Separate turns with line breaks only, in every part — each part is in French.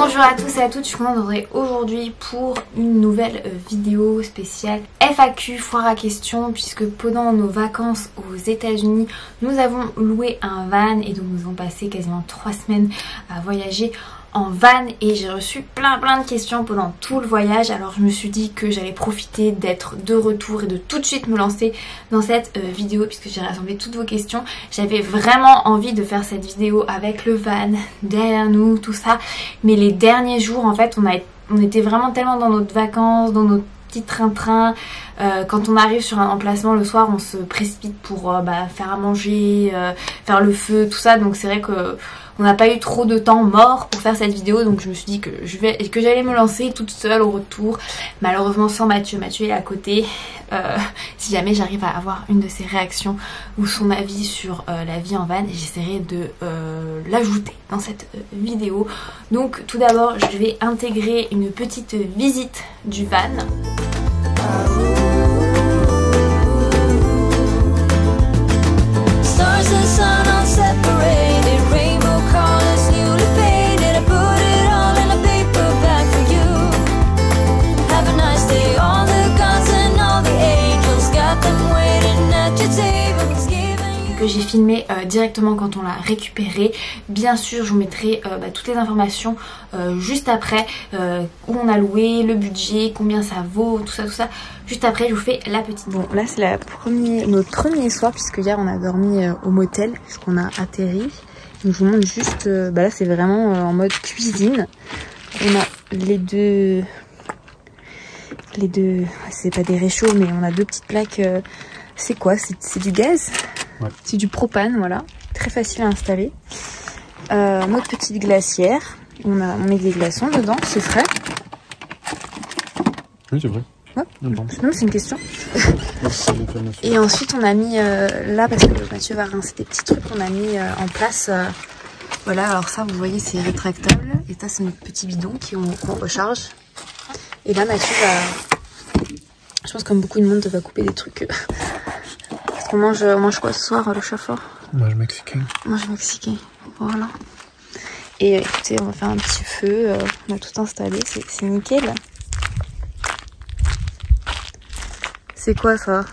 Bonjour à tous et à toutes, je suis contente de vous retrouver aujourd'hui pour une nouvelle vidéo spéciale FAQ, foire à questions, puisque pendant nos vacances aux États-Unis nous avons loué un van et donc nous avons passé quasiment 3 semaines à voyager en van et j'ai reçu plein de questions pendant tout le voyage. Alors je me suis dit que j'allais profiter d'être de retour et de tout de suite me lancer dans cette vidéo puisque j'ai rassemblé toutes vos questions. J'avais vraiment envie de faire cette vidéo avec le van derrière nous, tout ça, mais les derniers jours en fait on était vraiment tellement dans notre vacances, dans notre petit train-train. Quand on arrive sur un emplacement le soir on se précipite pour faire à manger, faire le feu, tout ça, donc c'est vrai que on n'a pas eu trop de temps mort pour faire cette vidéo, donc je me suis dit que j'allais me lancer toute seule au retour. Malheureusement sans Mathieu, Mathieu est à côté. Si jamais j'arrive à avoir une de ses réactions ou son avis sur la vie en van, j'essaierai de l'ajouter dans cette vidéo. Donc tout d'abord je vais intégrer une petite visite du van. Que j'ai filmé directement quand on l'a récupéré. Bien sûr je vous mettrai toutes les informations juste après, où on a loué, le budget, combien ça vaut, tout ça. Juste après je vous fais la petite. Bon là c'est notre premier soir puisque hier on a dormi au motel puisqu'on a atterri. Donc je vous montre juste, là c'est vraiment en mode cuisine. On a les deux, c'est pas des réchauds mais on a deux petites plaques. C'est quoi? C'est du gaz? Ouais. C'est du propane, voilà. Très facile à installer. Notre petite glacière. On met des glaçons dedans, c'est frais.
Oui, c'est vrai.
Ouais. Non, c'est une question. Et ensuite, on a mis là, parce que Mathieu va rincer des petits trucs, on a mis en place. Voilà, alors ça, vous voyez, c'est rétractable. Et ça, c'est notre petit bidon qu'on recharge. Et là, Mathieu va. Je pense comme beaucoup de monde, va couper des trucs. On mange quoi ce soir, le chauffeur?
On mange mexicain.
Voilà. Et écoutez, on va faire un petit feu. On a tout installé, c'est nickel. C'est quoi ça?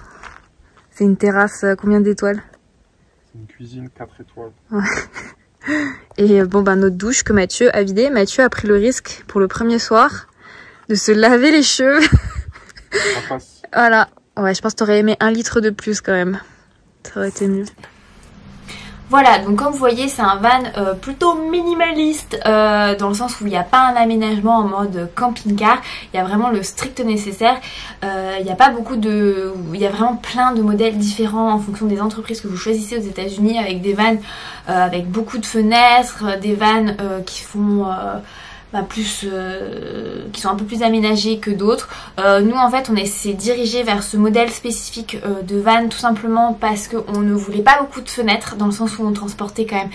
C'est une terrasse, combien d'étoiles?
C'est une cuisine 4 étoiles.
Ouais. Et notre douche que Mathieu a vidée. Mathieu a pris le risque pour le premier soir de se laver les cheveux. Voilà. Ouais, je pense que t'aurais aimé 1 litre de plus quand même. Ça aurait été mieux. Voilà, donc comme vous voyez, c'est un van plutôt minimaliste, dans le sens où il n'y a pas un aménagement en mode camping-car. Il y a vraiment le strict nécessaire. Il n'y a pas beaucoup de... Il y a vraiment plein de modèles différents en fonction des entreprises que vous choisissez aux États-Unis, avec des vannes avec beaucoup de fenêtres, des vannes qui font... qui sont un peu plus aménagés que d'autres. Nous en fait on s'est dirigé vers ce modèle spécifique de van tout simplement parce qu'on ne voulait pas beaucoup de fenêtres, dans le sens où on transportait quand même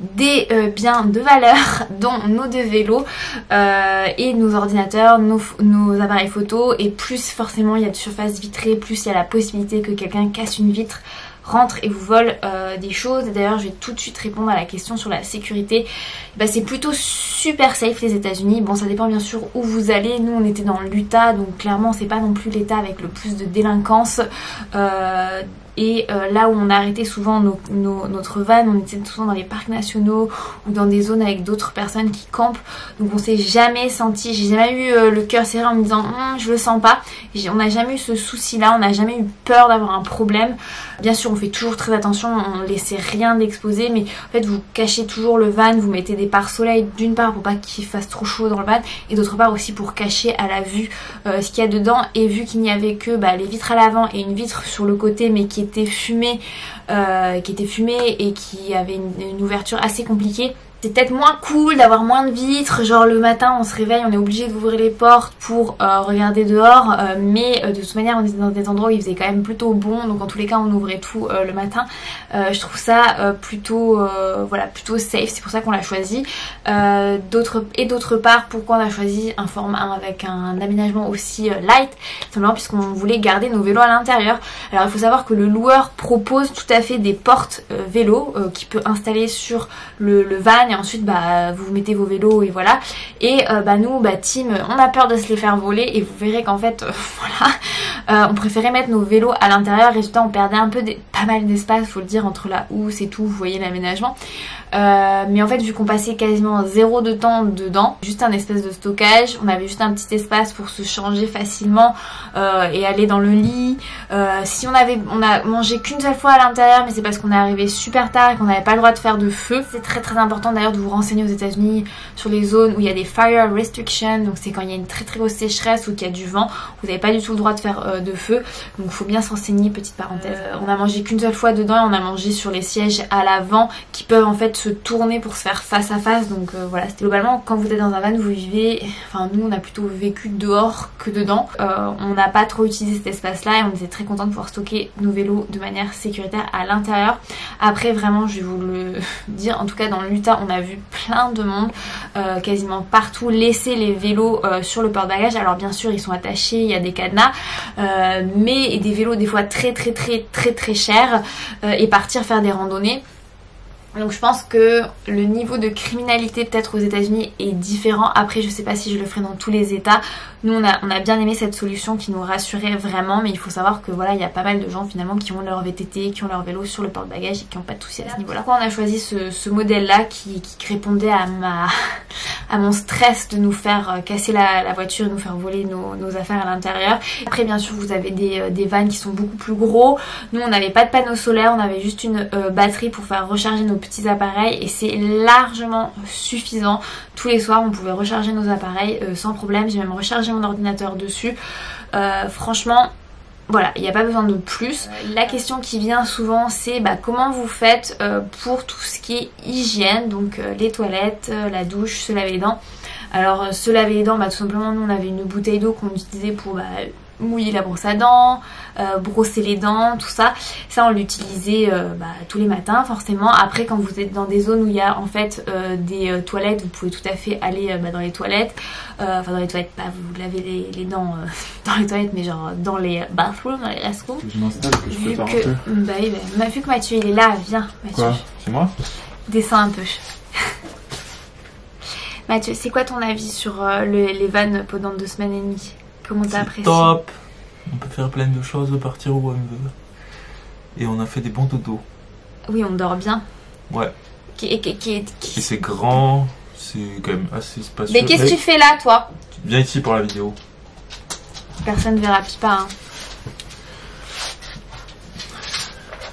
des biens de valeur, dont nos 2 vélos et nos ordinateurs, nos appareils photo, et plus forcément il y a de surface vitrée, plus il y a la possibilité que quelqu'un casse une vitre, rentre et vous vole des choses. D'ailleurs je vais tout de suite répondre à la question sur la sécurité. C'est plutôt super safe les États-Unis. Bon, ça dépend bien sûr où vous allez. Nous on était dans l'Utah, donc clairement c'est pas non plus l'état avec le plus de délinquance. Et là où on a arrêté souvent notre van, on était souvent dans les parcs nationaux ou dans des zones avec d'autres personnes qui campent. Donc on s'est jamais senti, j'ai jamais eu le cœur serré en me disant je le sens pas. On n'a jamais eu ce souci là, on n'a jamais eu peur d'avoir un problème. Bien sûr on fait toujours très attention, on ne laisse rien d'exposer, mais en fait vous cachez toujours le van, vous mettez des pare-soleil d'une part pour pas qu'il fasse trop chaud dans le van, et d'autre part aussi pour cacher à la vue ce qu'il y a dedans. Et vu qu'il n'y avait que les vitres à l'avant et une vitre sur le côté mais qui était fumée et qui avait une ouverture assez compliquée, c'est peut-être moins cool d'avoir moins de vitres, genre le matin on se réveille, on est obligé d'ouvrir les portes pour regarder dehors, mais de toute manière on était dans des endroits où il faisait quand même plutôt bon, donc en tous les cas on ouvrait tout le matin. Je trouve ça plutôt safe, c'est pour ça qu'on l'a choisi. D'autre part, pourquoi on a choisi un format avec un aménagement aussi light, simplement puisqu'on voulait garder nos vélos à l'intérieur. Alors il faut savoir que le loueur propose tout à fait des portes vélos qu'il peut installer sur le van. et ensuite bah vous mettez vos vélos et voilà. Et bah nous, bah team, on a peur de se les faire voler et vous verrez qu'en fait voilà, on préférait mettre nos vélos à l'intérieur. Résultat, on perdait un peu pas mal d'espace, faut le dire, entre la housse et tout, vous voyez l'aménagement. Mais en fait, vu qu'on passait quasiment 0 de temps dedans, juste un espèce de stockage, on avait juste un petit espace pour se changer facilement et aller dans le lit. Si on a mangé qu'une seule fois à l'intérieur, mais c'est parce qu'on est arrivé super tard et qu'on n'avait pas le droit de faire de feu. C'est très très important d'ailleurs de vous renseigner aux États-Unis sur les zones où il y a des fire restrictions, donc c'est quand il y a une très très grosse sécheresse ou qu'il y a du vent, vous n'avez pas du tout le droit de faire de feu, donc il faut bien se renseigner, petite parenthèse. On a mangé qu'une seule fois dedans et on a mangé sur les sièges à l'avant qui peuvent en fait se tourner pour se faire face à face, donc voilà, c'était globalement quand vous êtes dans un van, vous vivez, enfin nous on a plutôt vécu dehors que dedans. On n'a pas trop utilisé cet espace là et on était très content de pouvoir stocker nos vélos de manière sécuritaire à l'intérieur. Après vraiment je vais vous le dire, en tout cas dans l'Utah on a vu plein de monde quasiment partout laisser les vélos sur le porte-bagages. Alors bien sûr ils sont attachés, il y a des cadenas, mais des vélos des fois très chers et partir faire des randonnées. Donc je pense que le niveau de criminalité peut-être aux États-Unis est différent. Après je sais pas si je le ferai dans tous les états. Nous on a bien aimé cette solution qui nous rassurait vraiment, mais il faut savoir que voilà, il y a pas mal de gens finalement qui ont leur VTT, qui ont leur vélo sur le porte-bagages et qui n'ont pas de soucis à ce niveau-là. Pourquoi on a choisi ce modèle-là qui répondait à mon stress de nous faire casser la voiture et nous faire voler nos affaires à l'intérieur. Après bien sûr vous avez des vannes qui sont beaucoup plus gros. Nous on n'avait pas de panneau solaire, on avait juste une batterie pour faire recharger nos petits appareils et c'est largement suffisant. Tous les soirs on pouvait recharger nos appareils sans problème. J'ai même rechargé mon ordinateur dessus. Franchement voilà, il n'y a pas besoin de plus. La question qui vient souvent c'est bah, comment vous faites pour tout ce qui est hygiène, donc les toilettes, la douche, se laver les dents. Alors se laver les dents, bah, tout simplement nous on avait une bouteille d'eau qu'on utilisait pour mouiller la brosse à dents, brosser les dents, tout ça. Ça on l'utilisait tous les matins forcément. Après quand vous êtes dans des zones où il y a en fait des toilettes, vous pouvez tout à fait aller dans les toilettes. Enfin dans les toilettes, pas vous lavez les dents dans les toilettes, mais genre dans les bathrooms, dans les restrooms.
Je m'installe, que je peux un peu.
Bah oui, vu que Mathieu il est là, viens Mathieu.
Quoi? C'est moi?
Descends un peu. Mathieu, c'est quoi ton avis sur les vannes pendant 2 semaines et demie? Comment t'as apprécié?
Top. On peut faire plein de choses, partir où on veut. Et on a fait des bons dodos.
Oui, on dort bien.
Ouais.
Et
c'est grand, c'est quand même assez spacieux.
Mais qu'est-ce que tu fais là, toi?
Viens ici pour la vidéo.
Personne ne verra Pipa, hein.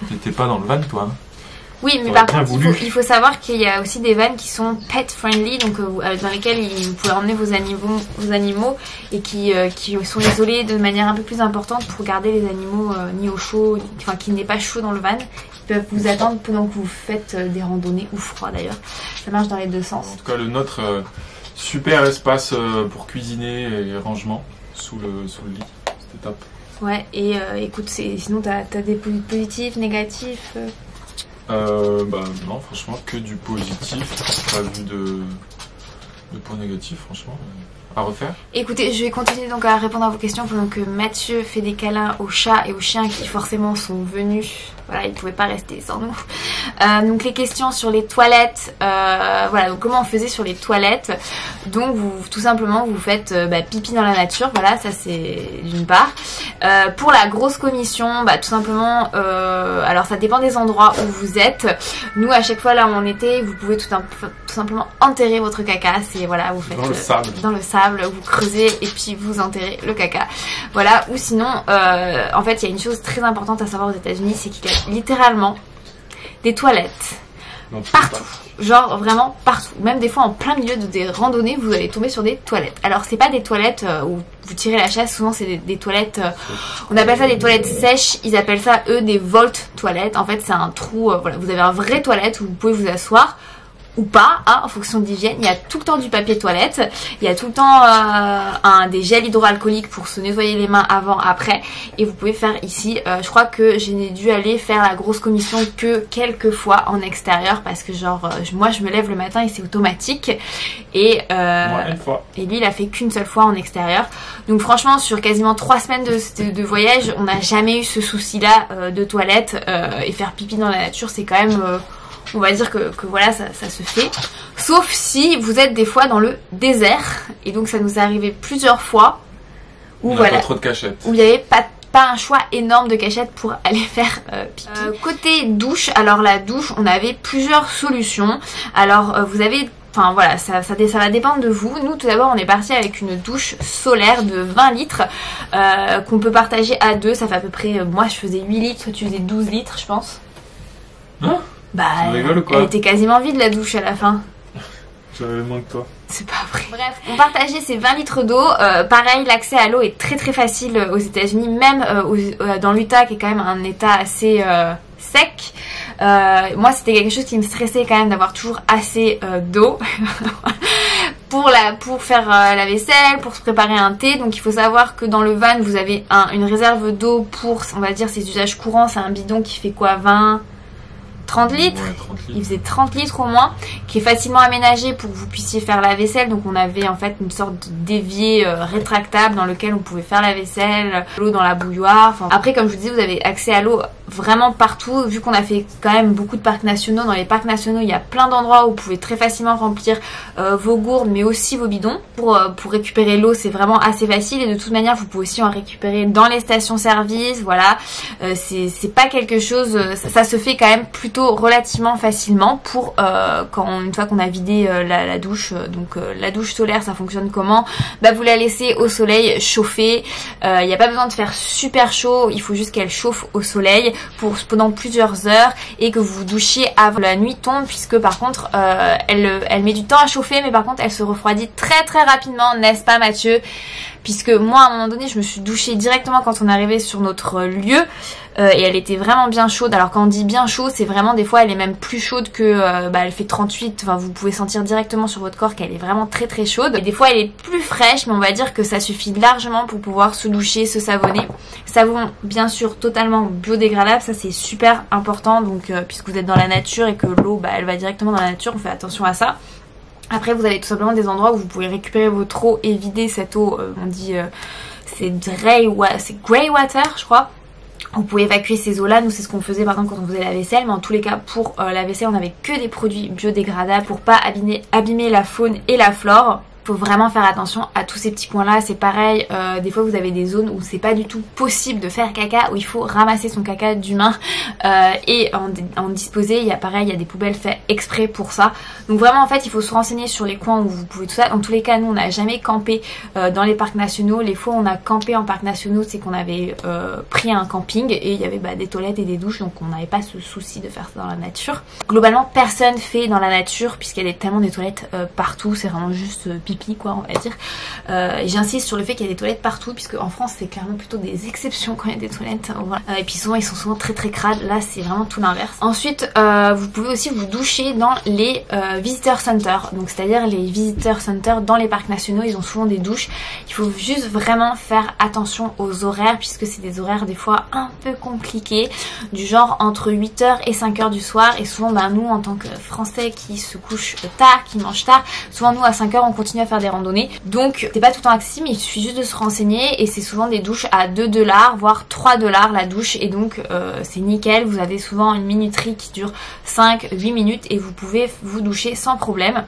T'étais pas dans le van, toi, hein?
Oui, mais par contre, il faut savoir qu'il y a aussi des vannes qui sont pet friendly, donc dans lesquelles vous pouvez emmener vos animaux et qui sont isolés de manière un peu plus importante pour garder les animaux ni au chaud, enfin qu'il n'est pas chaud dans le van. Ils peuvent vous attendre pendant que vous faites des randonnées ou froid d'ailleurs. Ça marche dans les deux sens.
En tout cas, le nôtre, super espace pour cuisiner et rangement sous le lit. C'était top. Ouais,
et écoute, sinon t'as des positifs, négatifs
non, franchement que du positif, pas vu de points négatifs, franchement. À refaire.
Écoutez, je vais continuer donc à répondre à vos questions pendant que Mathieu fait des câlins aux chats et aux chiens qui forcément sont venus. Voilà, ils ne pouvaient pas rester sans nous. Donc les questions sur les toilettes. Voilà, donc comment on faisait sur les toilettes. Donc tout simplement vous faites pipi dans la nature. Voilà, ça c'est d'une part. Pour la grosse commission, tout simplement, alors ça dépend des endroits où vous êtes. Nous à chaque fois là où on était, vous pouvez tout simplement enterrer votre caca. C'est voilà, vous faites dans le sable, vous creusez et puis vous enterrez le caca. Voilà, ou sinon, en fait il y a une chose très importante à savoir aux États-Unis, c'est qu'il y a littéralement des toilettes partout, genre vraiment partout, même des fois en plein milieu de des randonnées vous allez tomber sur des toilettes. Alors c'est pas des toilettes où vous tirez la chasse, souvent c'est des toilettes, on appelle ça des toilettes sèches, ils appellent ça eux des vault toilettes. En fait c'est un trou, voilà, vous avez un vrai toilette où vous pouvez vous asseoir ou pas, hein, en fonction de l'hygiène. Il y a tout le temps du papier toilette, il y a tout le temps des gels hydroalcooliques pour se nettoyer les mains avant, après, et vous pouvez faire ici. Je crois que j'ai dû aller faire la grosse commission que quelques fois en extérieur parce que genre moi je me lève le matin et c'est automatique et
une fois.
Et lui il a fait qu'une seule fois en extérieur. Donc franchement sur quasiment 3 semaines de voyage on n'a jamais eu ce souci là de toilette et faire pipi dans la nature c'est quand même on va dire que voilà, ça se fait. Sauf si vous êtes des fois dans le désert. Et donc ça nous est arrivé plusieurs fois. Où
On a pas trop de cachettes.
Où il n'y avait pas un choix énorme de cachettes pour aller faire pipi. Côté douche, alors la douche, on avait plusieurs solutions. Alors vous avez... Enfin voilà, ça va dépendre de vous. Nous tout d'abord on est parti avec une douche solaire de 20 litres qu'on peut partager à deux. Ça fait à peu près, moi je faisais 8 litres, tu faisais 12 litres je pense.
Hein?
Bah
ou quoi?
Elle était quasiment vide la douche à la fin.
J'avais moins que toi.
C'est pas vrai. Bref, on partageait ces 20 litres d'eau. Pareil, l'accès à l'eau est très très facile aux États-Unis, même dans l'Utah qui est quand même un état assez sec. Moi c'était quelque chose qui me stressait quand même d'avoir toujours assez d'eau pour faire la vaisselle, pour se préparer un thé. Donc il faut savoir que dans le van vous avez une réserve d'eau pour, on va dire, ses usages courants. C'est un bidon qui fait quoi, 30 litres,
ouais, 30 litres.
Il faisait 30 litres au moins, qui est facilement aménagé pour que vous puissiez faire la vaisselle. Donc on avait en fait une sorte d'évier rétractable dans lequel on pouvait faire la vaisselle, l'eau dans la bouilloire. Enfin, après comme je vous disais, vous avez accès à l'eau vraiment partout. Vu qu'on a fait quand même beaucoup de parcs nationaux, dans les parcs nationaux il y a plein d'endroits où vous pouvez très facilement remplir vos gourdes mais aussi vos bidons. Pour récupérer l'eau c'est vraiment assez facile, et de toute manière vous pouvez aussi en récupérer dans les stations-service. Voilà, c'est pas quelque chose, ça se fait quand même plutôt relativement facilement pour une fois qu'on a vidé la douche. Donc la douche solaire ça fonctionne comment? Bah vous la laissez au soleil chauffer. Il n'y a pas besoin de faire super chaud, il faut juste qu'elle chauffe au soleil pendant plusieurs heures et que vous vous douchiez avant que la nuit tombe, puisque par contre elle met du temps à chauffer, mais par contre elle se refroidit très très rapidement, n'est-ce pas Mathieu? Puisque moi à un moment donné je me suis douchée directement quand on est arrivé sur notre lieu et elle était vraiment bien chaude. Alors quand on dit bien chaud, c'est vraiment des fois elle est même plus chaude que elle fait 38, enfin vous pouvez sentir directement sur votre corps qu'elle est vraiment très très chaude. Et des fois elle est plus fraîche, mais on va dire que ça suffit largement pour pouvoir se doucher, se savonner. Savon bien sûr totalement biodégradable, ça c'est super important. Donc puisque vous êtes dans la nature et que l'eau elle va directement dans la nature, on fait attention à ça. Après vous avez tout simplement des endroits où vous pouvez récupérer votre eau et vider cette eau, on dit c'est grey water je crois. Vous pouvez évacuer ces eaux-là. Nous c'est ce qu'on faisait par exemple quand on faisait la vaisselle, mais en tous les cas pour la vaisselle on avait que des produits biodégradables pour pas abîmer la faune et la flore. Faut vraiment faire attention à tous ces petits points là. C'est pareil, des fois vous avez des zones où c'est pas du tout possible de faire caca, où il faut ramasser son caca d'humain et en disposer. Il y a des poubelles faites exprès pour ça. Donc vraiment en fait il faut se renseigner sur les coins où vous pouvez tout ça. Dans tous les cas nous on n'a jamais campé dans les parcs nationaux. Les fois où on a campé en parcs nationaux c'est qu'on avait pris un camping et il y avait des toilettes et des douches, donc on n'avait pas ce souci de faire ça dans la nature. Globalement personne fait dans la nature puisqu'il y a tellement des toilettes partout, c'est vraiment juste pipi quoi on va dire. J'insiste sur le fait qu'il y a des toilettes partout, puisque en France c'est clairement plutôt des exceptions quand il y a des toilettes. Voilà. Et puis souvent ils sont souvent très très crades, là c'est vraiment tout l'inverse. Ensuite vous pouvez aussi vous doucher dans les visitor centers, donc c'est à dire les visitor centers dans les parcs nationaux, ils ont souvent des douches. Il faut juste vraiment faire attention aux horaires, puisque c'est des horaires des fois un peu compliqués, du genre entre 8h et 5h du soir, et souvent nous en tant que Français qui se couchent tard, qui mangent tard, souvent nous à 5h on continue à faire des randonnées, donc c'est pas tout le temps accessible, mais il suffit juste de se renseigner, et c'est souvent des douches à 2 $, voire 3 $ la douche, et donc c'est nickel. Vous avez souvent une minuterie qui dure 5-8 minutes et vous pouvez vous doucher sans problème.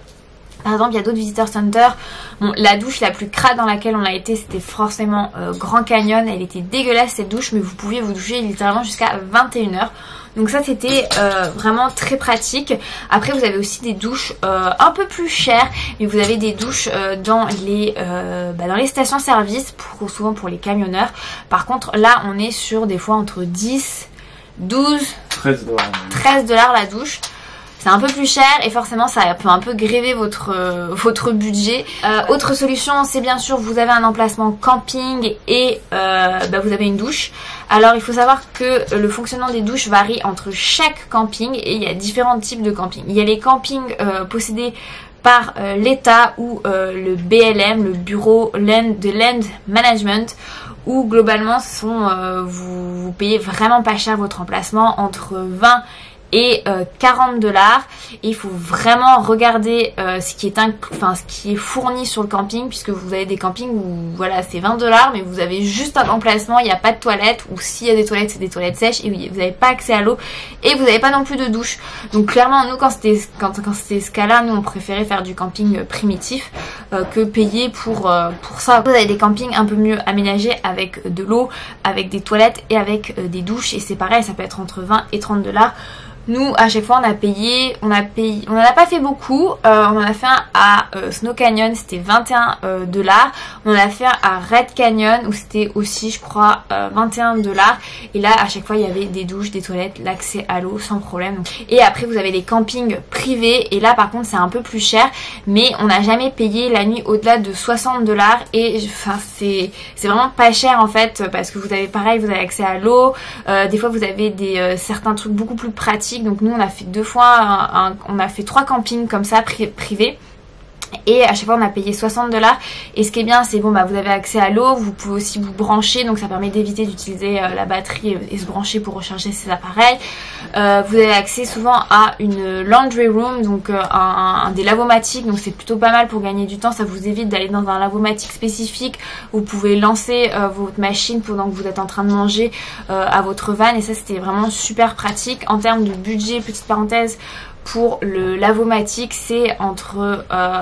Par exemple, il y a d'autres visitor centers. Bon, la douche la plus crade dans laquelle on a été, c'était forcément Grand Canyon. Elle était dégueulasse cette douche, mais vous pouviez vous doucher littéralement jusqu'à 21 h. Donc ça c'était vraiment très pratique. Après vous avez aussi des douches un peu plus chères, mais vous avez des douches dans les stations-service, souvent pour les camionneurs. Par contre là on est sur des fois entre 10, 12, 13 $ la douche. C'est un peu plus cher et forcément ça peut un peu gréver votre budget. Autre solution, c'est bien sûr vous avez un emplacement camping et vous avez une douche. Alors il faut savoir que le fonctionnement des douches varie entre chaque camping et il y a différents types de camping. Il y a les campings possédés par l'État ou le BLM, le Bureau de Land Management, où globalement vous payez vraiment pas cher votre emplacement, entre 20 et 40 $. Et il faut vraiment regarder ce qui est fourni sur le camping, puisque vous avez des campings où voilà c'est 20 $, mais vous avez juste un emplacement, il n'y a pas de toilette, ou s'il y a des toilettes c'est des toilettes sèches, et vous n'avez pas accès à l'eau, et vous n'avez pas non plus de douche. Donc clairement nous quand c'était ce cas-là, nous on préférait faire du camping primitif que payer pour ça. Vous avez des campings un peu mieux aménagés avec de l'eau, avec des toilettes et avec des douches, et c'est pareil, ça peut être entre 20 et 30 $. Nous à chaque fois on en a pas fait beaucoup, on en a fait un à Snow Canyon, c'était 21 $, on en a fait un à Red Canyon où c'était aussi je crois 21 $, et là à chaque fois il y avait des douches, des toilettes, l'accès à l'eau sans problème. Et après vous avez les campings privés, et là par contre c'est un peu plus cher, mais on n'a jamais payé la nuit au-delà de 60 $, et enfin c'est vraiment pas cher en fait, parce que vous avez pareil, vous avez accès à l'eau, des fois vous avez certains trucs beaucoup plus pratiques. Donc nous on a fait 2 fois, on a fait 3 campings comme ça privés, et à chaque fois on a payé 60 $. Et ce qui est bien c'est bon, bah vous avez accès à l'eau, vous pouvez aussi vous brancher, donc ça permet d'éviter d'utiliser la batterie et se brancher pour recharger ses appareils. Vous avez accès souvent à une laundry room, donc des lavomatiques, donc c'est plutôt pas mal pour gagner du temps, ça vous évite d'aller dans un lavomatique spécifique. Vous pouvez lancer votre machine pendant que vous êtes en train de manger à votre van, et ça c'était vraiment super pratique. En termes de budget, petite parenthèse, pour le lavomatique c'est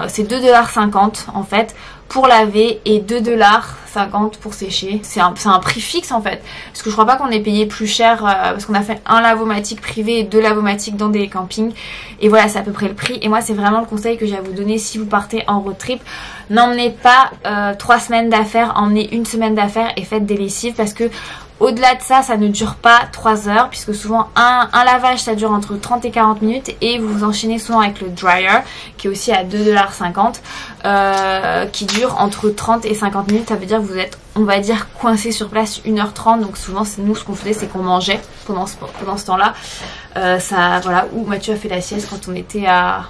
c'est 2,50 $ en fait pour laver, et 2,50 $ pour sécher. C'est un prix fixe en fait, parce que je crois pas qu'on ait payé plus cher, parce qu'on a fait un lavomatique privé et 2 lavomatiques dans des campings, et voilà c'est à peu près le prix. Et moi c'est vraiment le conseil que j'ai à vous donner si vous partez en road trip. N'emmenez pas 3 semaines d'affaires, emmenez 1 semaine d'affaires et faites des lessives, parce que au-delà de ça, ça ne dure pas 3 heures, puisque souvent un lavage ça dure entre 30 et 40 minutes, et vous vous enchaînez souvent avec le dryer qui est aussi à 2,50 $, qui dure entre 30 et 50 minutes. Ça veut dire que vous êtes, on va dire, coincé sur place 1h30. Donc souvent nous ce qu'on faisait c'est qu'on mangeait pendant ce temps-là. Voilà, où Mathieu a fait la sieste quand on était à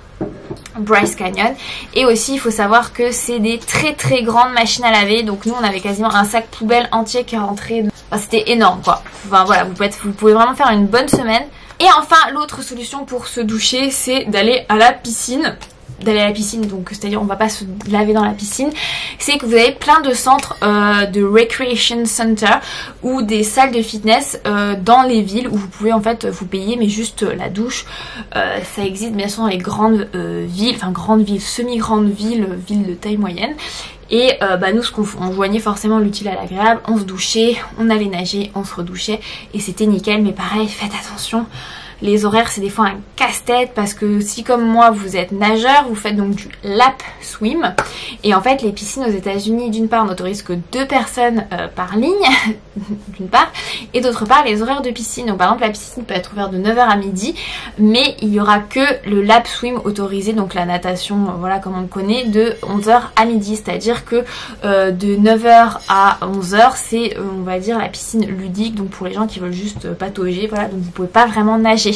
Bryce Canyon. Et aussi il faut savoir que c'est des très très grandes machines à laver, donc nous on avait quasiment un sac poubelle entier qui rentrait. Enfin, c'était énorme quoi. Enfin voilà, vous pouvez vraiment faire une bonne semaine. Et enfin l'autre solution pour se doucher c'est d'aller à la piscine. Donc c'est-à-dire on va pas se laver dans la piscine, c'est que vous avez plein de centres de recreation center ou des salles de fitness dans les villes où vous pouvez en fait vous payer mais juste la douche. Ça existe bien sûr dans les grandes villes, enfin grandes villes, semi-grandes villes de taille moyenne. Et nous on joignait forcément l'utile à l'agréable, on se douchait, on allait nager, on se redouchait, et c'était nickel. Mais pareil, faites attention, les horaires c'est des fois un casse-tête, parce que si comme moi vous êtes nageur, vous faites donc du lap swim, et en fait les piscines aux États-Unis d'une part n'autorisent que 2 personnes par ligne d'une part, et d'autre part les horaires de piscine, donc par exemple la piscine peut être ouverte de 9 h à midi, mais il y aura que le lap swim autorisé, donc la natation voilà comme on le connaît, de 11 h à midi, c'est-à-dire que de 9 h à 11 h c'est on va dire la piscine ludique, donc pour les gens qui veulent juste patauger, voilà, donc vous pouvez pas vraiment nager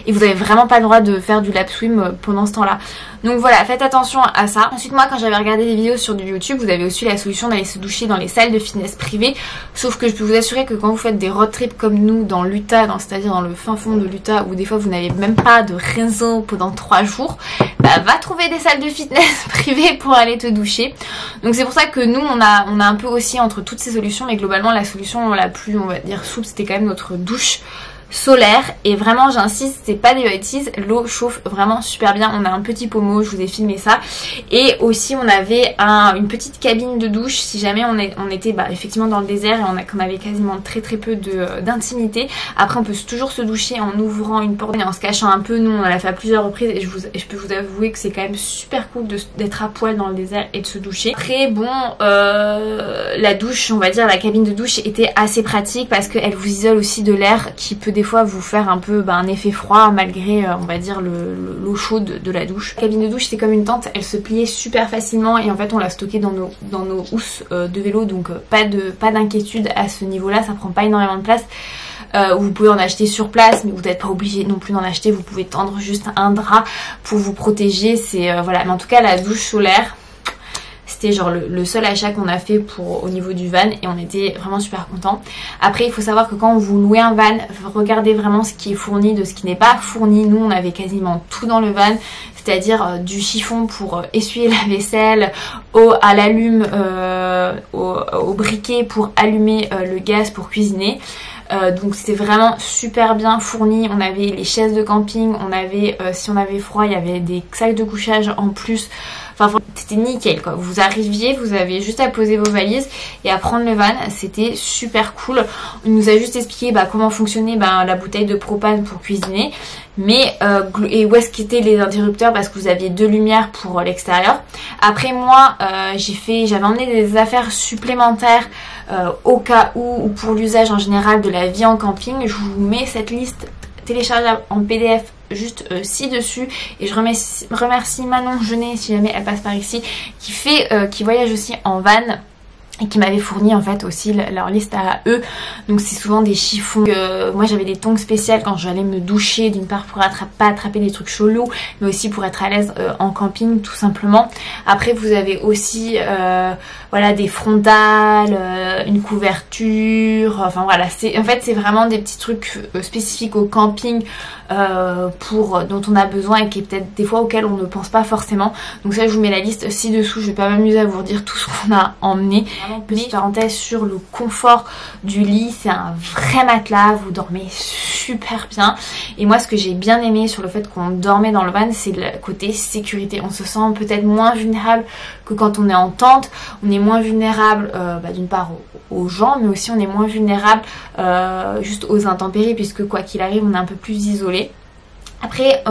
et vous avez vraiment pas le droit de faire du lap swim pendant ce temps-là. Donc voilà, faites attention à ça. Ensuite moi quand j'avais regardé des vidéos sur du YouTube, vous avez aussi la solution d'aller se doucher dans les salles de fitness privées, sauf que je peux vous assurer que quand vous faites des road trips comme nous dans l'Utah, c'est-à-dire dans le fin fond de l'Utah, où des fois vous n'avez même pas de réseau pendant 3 jours, va trouver des salles de fitness privées pour aller te doucher. Donc c'est pour ça que nous on a un peu aussi entre toutes ces solutions, mais globalement la solution la plus on va dire souple c'était quand même notre douche solaire. Et vraiment j'insiste, c'est pas des bêtises, l'eau chauffe vraiment super bien. On a un petit pommeau, je vous ai filmé ça, et aussi on avait une petite cabine de douche si jamais on était effectivement dans le désert et qu'on avait quasiment très peu d'intimité. Après on peut toujours se doucher en ouvrant une porte et en se cachant un peu. Nous on l'a fait à plusieurs reprises, et je peux vous avouer que c'est quand même super cool d'être à poil dans le désert et de se doucher. Après bon, la douche, on va dire la cabine de douche était assez pratique parce qu'elle vous isole aussi de l'air qui peut des fois vous faire un peu un effet froid malgré on va dire l'eau chaude de la douche. La cabine de douche c'est comme une tente, elle se pliait super facilement, et en fait on l'a stockée dans nos housses de vélo, donc pas d'inquiétude à ce niveau là, ça prend pas énormément de place. Vous pouvez en acheter sur place, mais vous n'êtes pas obligé non plus d'en acheter, vous pouvez tendre juste un drap pour vous protéger. C'est voilà, mais en tout cas la douche solaire C'était genre le seul achat qu'on a fait au niveau du van et on était vraiment super contents. Après il faut savoir que quand vous louez un van, regardez vraiment ce qui est fourni de ce qui n'est pas fourni. Nous on avait quasiment tout dans le van, c'est-à-dire du chiffon pour essuyer la vaisselle, à l'allume, au briquet pour allumer le gaz pour cuisiner. Donc c'était vraiment super bien fourni. On avait les chaises de camping, on avait si on avait froid il y avait des sacs de couchage en plus. Enfin c'était nickel quoi. Vous arriviez, vous avez juste à poser vos valises et à prendre le van. C'était super cool. On nous a juste expliqué comment fonctionnait la bouteille de propane pour cuisiner. Mais et où est-ce qu'étaient les interrupteurs parce que vous aviez 2 lumières pour l'extérieur. Après moi j'avais emmené des affaires supplémentaires au cas où ou pour l'usage en général de la vie en camping. Je vous mets cette liste téléchargeable en PDF juste ci-dessus et je remercie Manon Genet si jamais elle passe par ici qui voyage aussi en van et qui m'avait fourni en fait aussi leur liste à eux. Donc c'est souvent des chiffons. Moi j'avais des tongs spéciales quand j'allais me doucher, d'une part pour pas attraper des trucs chelous, mais aussi pour être à l'aise en camping tout simplement. Après vous avez aussi voilà des frontales, une couverture, enfin voilà, en fait c'est vraiment des petits trucs spécifiques au camping dont on a besoin et qui est peut-être des fois auxquels on ne pense pas forcément. Donc ça je vous mets la liste ci-dessous, je vais pas m'amuser à vous redire tout ce qu'on a emmené. Petite parenthèse sur le confort du lit, c'est un vrai matelas, vous dormez super bien. Et moi ce que j'ai bien aimé sur le fait qu'on dormait dans le van, c'est le côté sécurité. On se sent peut-être moins vulnérable que quand on est en tente. On est moins vulnérable d'une part aux gens, mais aussi on est moins vulnérable juste aux intempéries, puisque quoi qu'il arrive on est un peu plus isolé. Après,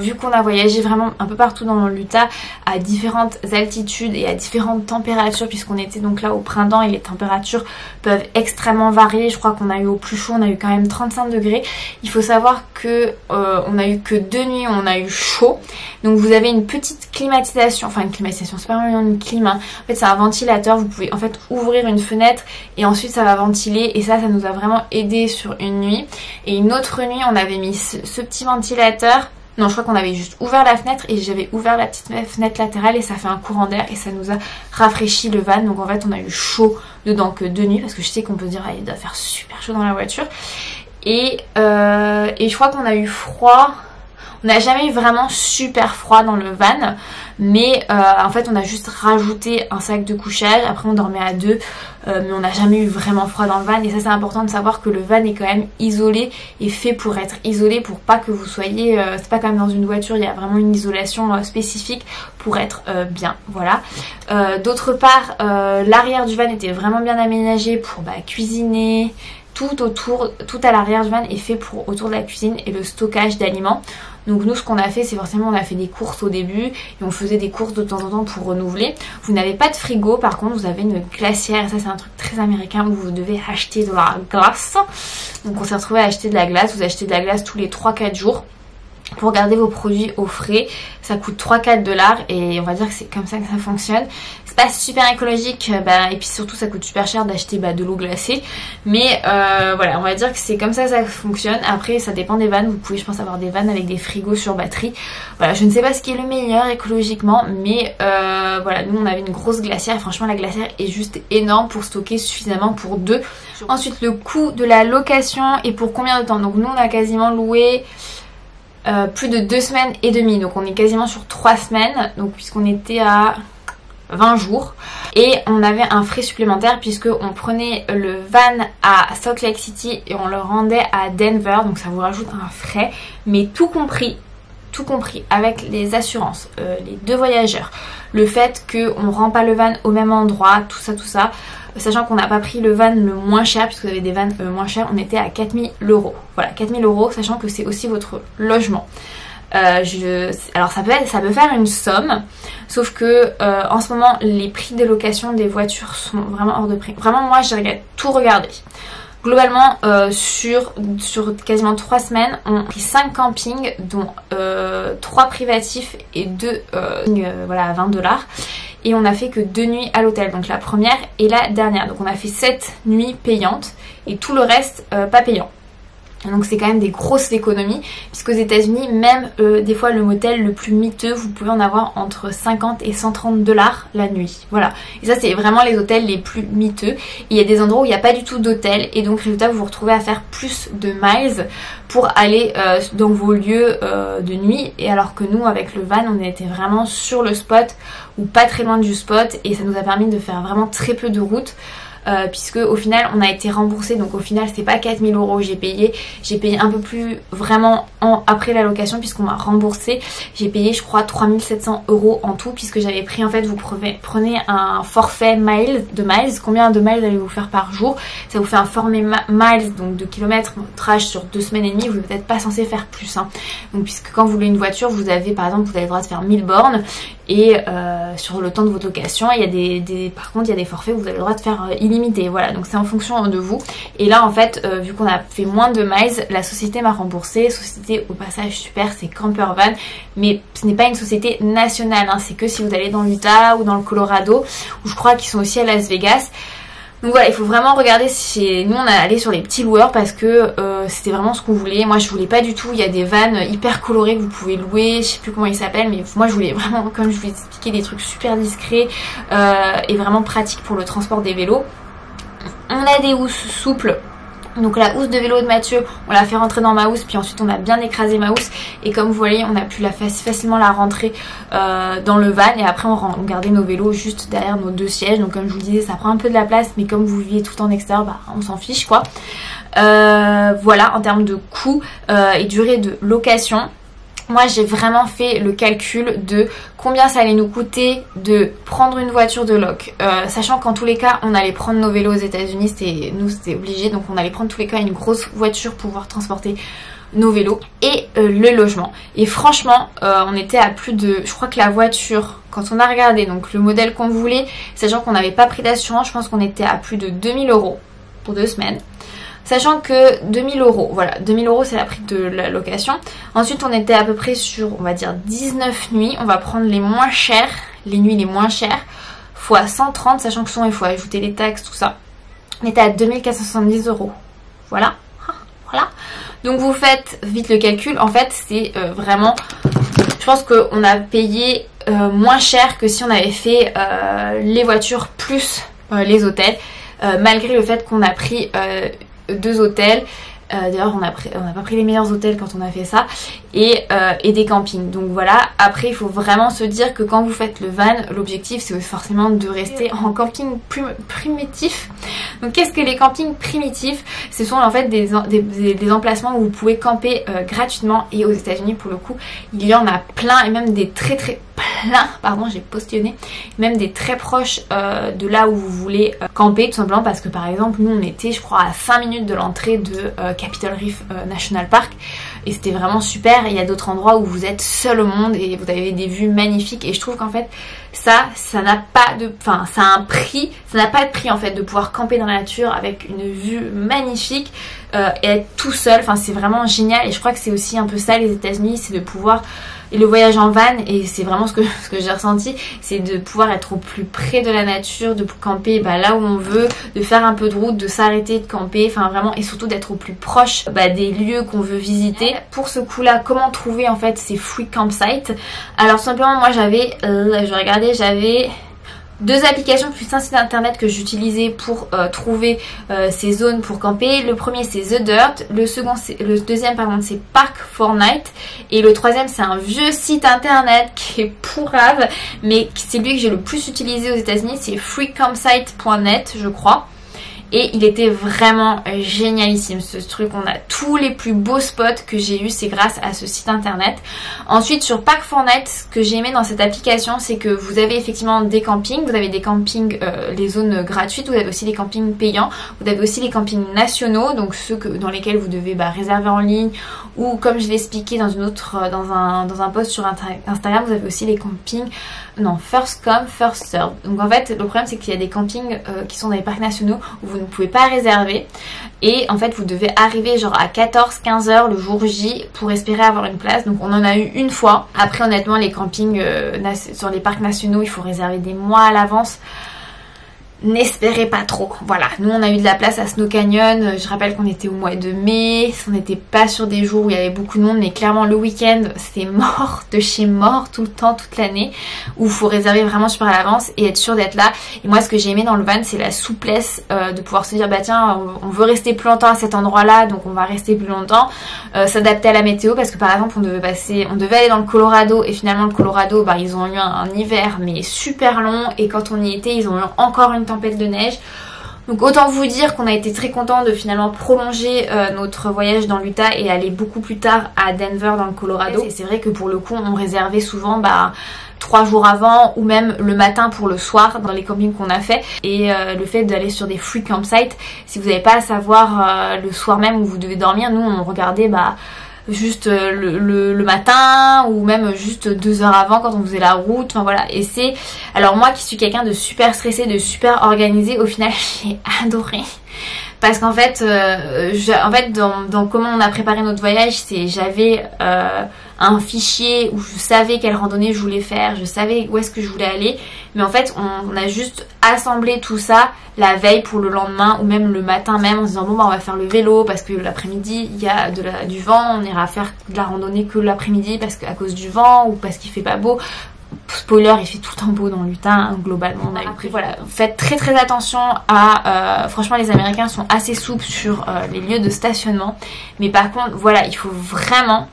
vu qu'on a voyagé vraiment un peu partout dans l'Utah à différentes altitudes et à différentes températures, puisqu'on était donc là au printemps et les températures peuvent extrêmement varier. Je crois qu'on a eu au plus chaud, on a eu quand même 35 degrés. Il faut savoir que on a eu que 2 nuits où on a eu chaud. Donc vous avez une petite climatisation, enfin une climatisation, c'est pas vraiment une clim, hein. En fait c'est un ventilateur, vous pouvez en fait ouvrir une fenêtre et ensuite ça va ventiler, et ça nous a vraiment aidé sur une nuit. Et une autre nuit on avait mis ce petit ventilateur. Non, je crois qu'on avait juste ouvert la fenêtre et j'avais ouvert la petite fenêtre latérale et ça fait un courant d'air et ça nous a rafraîchi le van. Donc en fait on a eu chaud dedans que 2 nuits, parce que je sais qu'on peut dire il doit faire super chaud dans la voiture. Et je crois qu'on a eu froid. On n'a jamais eu vraiment super froid dans le van, mais en fait on a juste rajouté un sac de couchage. Après on dormait à 2, mais on n'a jamais eu vraiment froid dans le van. Et ça c'est important de savoir que le van est quand même isolé et fait pour être isolé, pour pas que vous soyez, c'est pas comme dans une voiture, il y a vraiment une isolation spécifique pour être bien, voilà. D'autre part, l'arrière du van était vraiment bien aménagé pour cuisiner. Tout autour, tout à l'arrière du van est fait autour de la cuisine et le stockage d'aliments. Donc nous ce qu'on a fait, c'est forcément on a fait des courses au début et on faisait des courses de temps en temps pour renouveler. Vous n'avez pas de frigo, par contre vous avez une glacière, et ça c'est un truc très américain où vous devez acheter de la glace. Donc on s'est retrouvé à acheter de la glace, vous achetez de la glace tous les 3-4 jours. Pour garder vos produits au frais, ça coûte 3-4 $ et on va dire que c'est comme ça que ça fonctionne. C'est pas super écologique, et puis surtout ça coûte super cher d'acheter de l'eau glacée. Mais voilà, on va dire que c'est comme ça que ça fonctionne. Après ça dépend des vannes, vous pouvez je pense avoir des vannes avec des frigos sur batterie. Voilà, je ne sais pas ce qui est le meilleur écologiquement, mais voilà, nous on avait une grosse glacière et franchement la glacière est juste énorme pour stocker suffisamment pour 2. Ensuite le coût de la location et pour combien de temps. Donc nous on a quasiment loué plus de 2 semaines et demie, donc on est quasiment sur 3 semaines, donc puisqu'on était à 20 jours et on avait un frais supplémentaire puisque on prenait le van à Salt Lake City et on le rendait à Denver, donc ça vous rajoute un frais, mais tout compris avec les assurances, les 2 voyageurs, le fait qu'on ne rend pas le van au même endroit, tout ça, sachant qu'on n'a pas pris le van le moins cher, puisque vous avez des vannes moins chers, on était à 4 000 €. Voilà, 4 000 €, sachant que c'est aussi votre logement. Alors ça peut faire une somme, sauf que en ce moment les prix de location des voitures sont vraiment hors de prix. Vraiment moi j'ai tout regardé. Globalement sur quasiment 3 semaines on a pris 5 campings, dont 3 privatifs et 2 voilà, à 20 $. Et on a fait que 2 nuits à l'hôtel, donc la première et la dernière. Donc on a fait 7 nuits payantes et tout le reste pas payant. Donc c'est quand même des grosses économies, puisqu'aux États-Unis, même des fois le motel le plus miteux, vous pouvez en avoir entre 50 et 130 $ la nuit. Voilà. Et ça c'est vraiment les hôtels les plus miteux. Et il y a des endroits où il n'y a pas du tout d'hôtel, et donc résultat vous vous retrouvez à faire plus de miles pour aller dans vos lieux de nuit. Et alors que nous avec le van, on était vraiment sur le spot ou pas très loin du spot, et ça nous a permis de faire vraiment très peu de route. Puisque au final on a été remboursé, donc au final c'est pas 4000 € j'ai payé un peu plus vraiment après la location, puisqu'on m'a remboursé, j'ai payé je crois 3700 € en tout, puisque j'avais pris en fait, vous prenez un forfait miles, combien de miles allez-vous faire par jour, ça vous fait un forfait miles, donc de kilométrage sur 2 semaines et demie, vous n'êtes peut-être pas censé faire plus hein. Donc puisque quand vous voulez une voiture, vous avez par exemple, vous avez le droit de faire 1000 bornes, et sur le temps de votre location, il y a par contre il y a des forfaits où vous avez le droit de faire illimité, voilà, donc c'est en fonction de vous. Et là en fait vu qu'on a fait moins de miles, la société m'a remboursé, société au passage super, c'est Campervan, mais ce n'est pas une société nationale hein, c'est que si vous allez dans l'Utah ou dans le Colorado, ou je crois qu'ils sont aussi à Las Vegas. Donc voilà, il faut vraiment regarder si nous on est allé sur les petits loueurs, parce que c'était vraiment ce qu'on voulait. Moi je voulais pas du tout, il y a des vannes hyper colorées que vous pouvez louer, je sais plus comment ils s'appellent, mais moi je voulais vraiment, comme je vous l'ai expliqué, des trucs super discrets et vraiment pratiques pour le transport des vélos. On a des housses souples. Donc la housse de vélo de Mathieu, on l'a fait rentrer dans ma housse, puis ensuite on a bien écrasé ma housse, et comme vous voyez on a pu facilement la rentrer dans le van, et après on gardait nos vélos juste derrière nos 2 sièges. Donc comme je vous le disais, ça prend un peu de la place, mais comme vous vivez tout le temps en extérieur, bah, on s'en fiche quoi. Voilà, en termes de coût et durée de location, moi j'ai vraiment fait le calcul de combien ça allait nous coûter de prendre une voiture de loc, sachant qu'en tous les cas on allait prendre nos vélos aux États-Unis, c'était obligé, donc on allait prendre tous les cas une grosse voiture pour pouvoir transporter nos vélos, et le logement. Et franchement on était à plus de, je crois que la voiture, quand on a regardé donc le modèle qu'on voulait, sachant qu'on n'avait pas pris d'assurance, je pense qu'on était à plus de 2000 € pour 2 semaines. Sachant que 2000 €, voilà, 2000 € c'est la prix de la location. Ensuite on était à peu près sur, on va dire 19 nuits. On va prendre les moins chères, les nuits les moins chères, fois 130, sachant que souvent il faut ajouter les taxes, tout ça. On était à 2470 €. Voilà, voilà. Donc vous faites vite le calcul, en fait c'est vraiment, je pense qu'on a payé moins cher que si on avait fait les voitures plus les hôtels, malgré le fait qu'on a pris 2 hôtels. D'ailleurs on n'a pas pris les meilleurs hôtels quand on a fait ça, et des campings. Donc voilà, après il faut vraiment se dire que quand vous faites le van, l'objectif c'est forcément de rester en camping primitif. Donc qu'est-ce que les campings primitifs? Ce sont en fait des emplacements où vous pouvez camper gratuitement, et aux États-Unis pour le coup il y en a plein, et même des très plein, pardon j'ai postillonné, même des très proches de là où vous voulez camper, tout simplement parce que par exemple nous on était je crois à 5 minutes de l'entrée de Capitol Reef National Park, et c'était vraiment super. Il y a d'autres endroits où vous êtes seul au monde et vous avez des vues magnifiques, et je trouve qu'en fait ça n'a pas de, enfin ça a un prix, ça n'a pas de prix en fait de pouvoir camper dans la nature avec une vue magnifique et être tout seul, enfin c'est vraiment génial. Et je crois que c'est aussi un peu ça les États-Unis, c'est de pouvoir, et le voyage en van, et c'est vraiment ce que j'ai ressenti, c'est de pouvoir être au plus près de la nature, de camper là où on veut, de faire un peu de route, de s'arrêter de camper, enfin vraiment, et surtout d'être au plus proche des lieux qu'on veut visiter. Pour ce coup là, comment trouver en fait ces free campsites? Alors simplement moi j'avais, je regardais, j'avais 2 applications plus un site internet que j'utilisais pour trouver ces zones pour camper. Le premier c'est The Dirt, le deuxième par contre c'est Park4Night, et le troisième c'est un vieux site internet qui est pourrave, mais c'est lui que j'ai le plus utilisé aux États-Unis, c'est freecampsite.net je crois. Et il était vraiment génialissime ce truc, on a tous les plus beaux spots que j'ai eu, c'est grâce à ce site internet. Ensuite sur Park4Night, ce que j'ai aimé dans cette application, c'est que vous avez effectivement des campings, vous avez des campings, les zones gratuites, vous avez aussi des campings payants, vous avez aussi les campings nationaux, donc ceux dans lesquels vous devez réserver en ligne, ou comme je l'ai expliqué dans un post sur Instagram, vous avez aussi les campings, non, first come, first serve. Donc en fait le problème c'est qu'il y a des campings qui sont dans les parcs nationaux où vous ne pouvez pas réserver, et en fait vous devez arriver genre à 14-15 heures le jour J pour espérer avoir une place. Donc on en a eu une fois. Après honnêtement les campings sur les parcs nationaux il faut réserver des mois à l'avance. n'espérez pas trop. Voilà, nous on a eu de la place à Snow Canyon. Je rappelle qu'on était au mois de mai, on n'était pas sur des jours où il y avait beaucoup de monde, mais clairement le week-end c'était mort de chez mort tout le temps, toute l'année, où il faut réserver vraiment super à l'avance et être sûr d'être là. Et moi ce que j'ai aimé dans le van, c'est la souplesse de pouvoir se dire bah tiens, on veut rester plus longtemps à cet endroit là, donc on va rester plus longtemps, s'adapter à la météo, parce que par exemple on devait aller dans le Colorado, et finalement le Colorado, bah, ils ont eu un hiver mais super long, et quand on y était ils ont eu encore une tempête de neige. Donc autant vous dire qu'on a été très content de finalement prolonger notre voyage dans l'Utah et aller beaucoup plus tard à Denver dans le Colorado. Et c'est vrai que pour le coup on réservait souvent 3 jours avant, ou même le matin pour le soir dans les campings qu'on a fait. Et le fait d'aller sur des free campsites, si vous n'avez pas à savoir le soir même où vous devez dormir, nous on regardait juste le matin, ou même juste 2 heures avant quand on faisait la route. Enfin voilà, et c'est... Alors moi qui suis quelqu'un de super stressé, de super organisé, au final j'ai adoré. Parce qu'en fait, dans comment on a préparé notre voyage, j'avais un fichier où je savais quelle randonnée je voulais faire, je savais où est-ce que je voulais aller, mais en fait on a juste assemblé tout ça la veille pour le lendemain, ou même le matin même, en se disant bon on va faire le vélo parce que l'après-midi il y a du vent, on ira faire de la randonnée que l'après-midi parce qu'à cause du vent ou parce qu'il fait pas beau. Spoiler, il fait tout le temps beau dans l'Utah, hein, globalement on a eu pris. Voilà, faites très attention à... franchement les Américains sont assez souples sur les lieux de stationnement, mais par contre voilà, il faut vraiment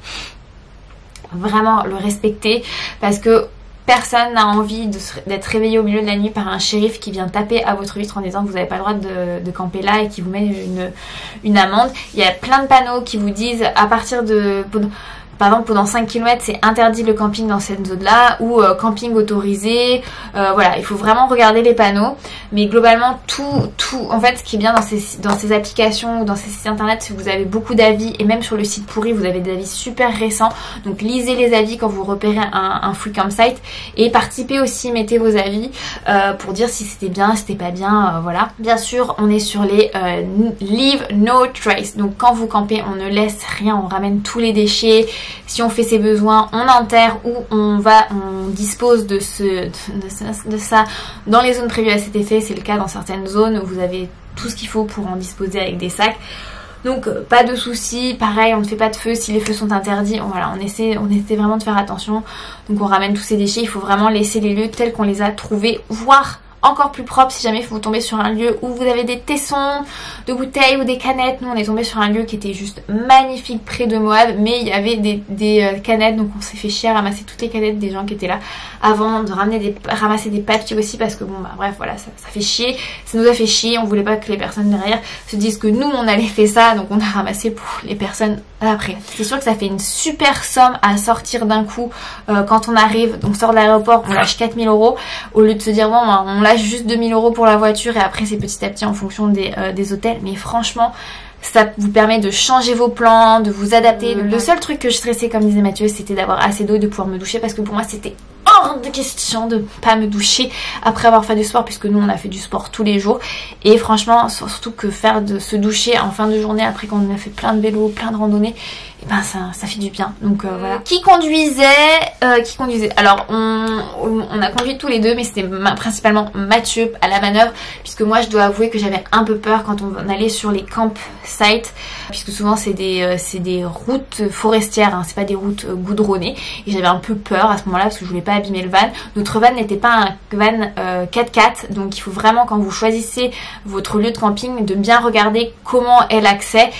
le respecter, parce que personne n'a envie d'être réveillé au milieu de la nuit par un shérif qui vient taper à votre vitre en disant que vous n'avez pas le droit de camper là et qui vous met une amende. Il y a plein de panneaux qui vous disent à partir de... Par exemple, pendant 5 km, c'est interdit le camping dans cette zone-là, ou camping autorisé. Voilà, il faut vraiment regarder les panneaux. Mais globalement, tout, en fait, ce qui est bien dans ces applications ou dans ces sites internet, c'est que vous avez beaucoup d'avis. Et même sur le site pourri, vous avez des avis super récents. Donc, lisez les avis quand vous repérez un free campsite. Et participez aussi, mettez vos avis pour dire si c'était bien, si c'était pas bien. Voilà. Bien sûr, on est sur les Leave No Trace. Donc, quand vous campez, on ne laisse rien. On ramène tous les déchets. Si on fait ses besoins, on enterre, ou on dispose de ça dans les zones prévues à cet effet. C'est le cas dans certaines zones où vous avez tout ce qu'il faut pour en disposer avec des sacs. Donc pas de soucis, pareil, on ne fait pas de feu si les feux sont interdits. Voilà, on essaie vraiment de faire attention. Donc on ramène tous ces déchets, il faut vraiment laisser les lieux tels qu'on les a trouvés, voire encore plus propre si jamais vous tombez sur un lieu où vous avez des tessons de bouteilles ou des canettes. Nous on est tombé sur un lieu qui était juste magnifique près de Moab, mais il y avait des canettes, donc on s'est fait chier à ramasser toutes les canettes des gens qui étaient là avant, de ramasser des papiers aussi, parce que bon bref voilà, ça fait chier, ça nous a fait chier, on voulait pas que les personnes derrière se disent que nous on allait faire ça, donc on a ramassé pour les personnes après. C'est sûr que ça fait une super somme à sortir d'un coup quand on arrive, donc on sort de l'aéroport, on lâche 4 000 € au lieu de se dire bon on lâche juste 2 000 € pour la voiture et après c'est petit à petit en fonction des hôtels. Mais franchement ça vous permet de changer vos plans, de vous adapter. Le seul truc que je stressais, comme disait Mathieu, c'était d'avoir assez d'eau et de pouvoir me doucher, parce que pour moi c'était hors de question de pas me doucher après avoir fait du sport, puisque nous on a fait du sport tous les jours. Et franchement, surtout que se doucher en fin de journée après qu'on a fait plein de vélo, plein de randonnées, et ben ça fait du bien. Donc voilà. Qui conduisait Alors on a conduit tous les deux, mais c'était principalement Mathieu à la manœuvre, puisque moi je dois avouer que j'avais un peu peur quand on allait sur les campsites, puisque souvent c'est des routes forestières, hein, c'est pas des routes goudronnées, et j'avais un peu peur à ce moment-là parce que je voulais pas abîmer le van. Notre van n'était pas un van 4x4, donc il faut vraiment, quand vous choisissez votre lieu de camping, de bien regarder comment est l'accès.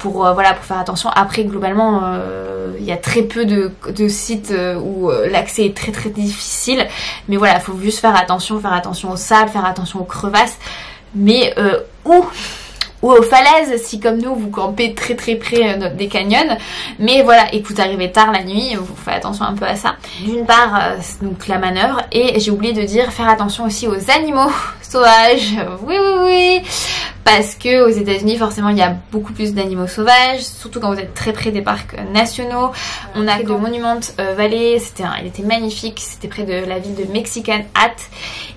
Pour faire attention. Après globalement il y a très peu de sites où l'accès est très difficile, mais voilà, il faut juste faire attention au sable, faire attention aux crevasses, mais ou aux falaises si comme nous vous campez très près des canyons. Mais voilà, et que vous arrivez tard la nuit, vous faites attention un peu à ça. D'une part donc la manœuvre, et j'ai oublié de dire faire attention aussi aux animaux sauvages. Oui, parce que aux États-Unis forcément il y a beaucoup plus d'animaux sauvages, surtout quand vous êtes très près des parcs nationaux. On a fait de Monument Valley, il était magnifique, c'était près de la ville de Mexican Hat.